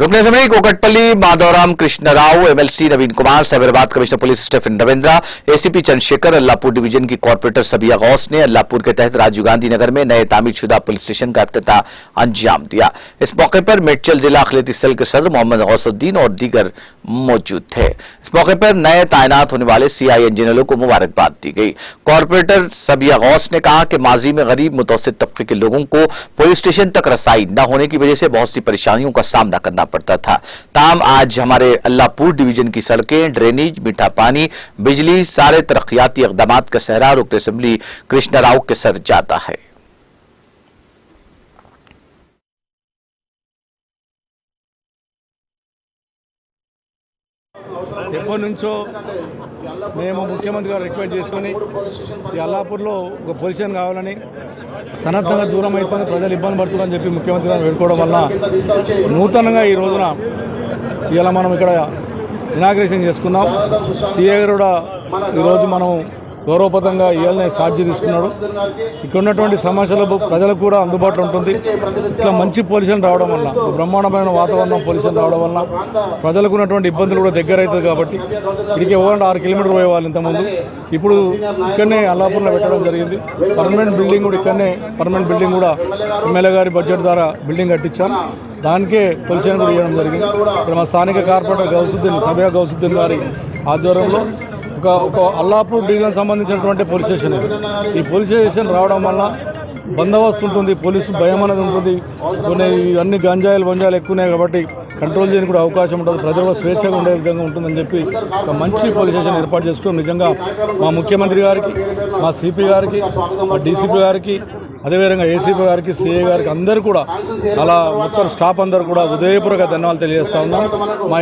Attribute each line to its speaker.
Speaker 1: रुकन assembly Kukatpally Madhavaram Krishna Rao, MLC Naveen Kumar, Cyberabad commissioner police Stephen Ravindra, ACP Chandrashekar, Allahpur division की corporator सबिया गौस ने अल्लाहपुर के तहत राजीव गांधी नगर में नए तामीरशुदा पुलिस स्टेशन का इफ्तिताह अंजाम दिया। इस मौके पर मेडचल जिला अखिलती सेल के सदर मोहम्मद गौसुद्दीन और दीगर मौजूद थे। इस मौके पर नए तैनात होने वाले सीआई इंजीनियरों को मुबारकबाद दी गई। कॉर्पोरेटर सबिया गौस ने कहा कि माजी में गरीब मुतवस्सित तबके के लोगों को पुलिस स्टेशन तक रसाई न होने की वजह से बहुत सी परेशानियों का सामना करना पड़ता था। ताहम आज हमारे अल्लाहपुर डिवीजन की सड़कें, ड्रेनेज, मीठा पानी, बिजली, सारे तरक्याती इक़दामात का सहरा रुकन असेंबली कृष्ण राव के सर जाता है।
Speaker 2: ఎప్పటి నుంచో మేము ముఖ్యమంత్రి గారు రిక్వెస్ట్ చేసుకొని ఈ అల్లాపూర్లో ఒక పొజిషన్ కావాలని సన్నద్ధంగా దూరం అవుతుంది, ప్రజలు ఇబ్బంది పడుతుందని చెప్పి ముఖ్యమంత్రి గారు వేడుకోవడం వల్ల నూతనంగా ఈ రోజున ఇలా మనం ఇక్కడ ఇనాగ్రేషన్ చేసుకున్నాం। సీఏ గారు కూడా ఈరోజు మనం గౌరవపదంగా ఇవాళనే సాధ్య తీసుకున్నాడు। ఇక్కడ ఉన్నటువంటి సమస్యలు ప్రజలకు కూడా అందుబాటులో ఉంటుంది। ఇట్లా మంచి పొజిషన్ రావడం వల్ల, బ్రహ్మాండమైన వాతావరణం పొజిషన్ రావడం వల్ల ప్రజలకు ఉన్నటువంటి ఇబ్బందులు కూడా దగ్గర అవుతుంది కాబట్టి ఇక్కడికి 6 కిలోమీటర్లు పోయేవాళ్ళు ఇంతకుముందు, ఇప్పుడు ఇక్కడనే అల్లాపూర్లో పెట్టడం జరిగింది। పర్మనెంట్ బిల్డింగ్ కూడా ఇక్కడనే, పర్మనెంట్ బిల్డింగ్ కూడా ఎమ్మెల్యే గారి బడ్జెట్ ద్వారా బిల్డింగ్ కట్టించాం, దానికే పొజిషన్ కూడా ఇవ్వడం జరిగింది। ఇక్కడ మా స్థానిక కార్పొరేటర్ గౌసుద్దీన్, సబియా గౌసుద్దీన్ గారి ఆధ్వర్యంలో ఒక అల్లాపూర్ డివిజన్ సంబంధించినటువంటి పోలీస్ స్టేషన్ ఇది। ఈ పోలీస్ స్టేషన్ రావడం వల్ల బందోబస్తు ఉంటుంది, పోలీసు భయం అనేది ఉంటుంది, కొన్ని అన్ని గంజాయిలు ఎక్కువన్నాయి కాబట్టి కంట్రోల్ చేయడానికి కూడా అవకాశం ఉంటుంది, ప్రజలు కూడా స్వేచ్ఛగా ఉండే విధంగా ఉంటుందని చెప్పి ఒక మంచి పోలీస్ స్టేషన్ ఏర్పాటు చేసుకుని నిజంగా మా ముఖ్యమంత్రి గారికి, మా సిపి గారికి, మా డీసీపీ గారికి, అదేవిధంగా ఏసీపీ గారికి, సిఐ గారికి అందరూ కూడా, అలా మొత్తం స్టాఫ్ అందరూ కూడా హృదయపూర్వక ధన్యవాదాలు తెలియజేస్తా ఉన్నాం। మా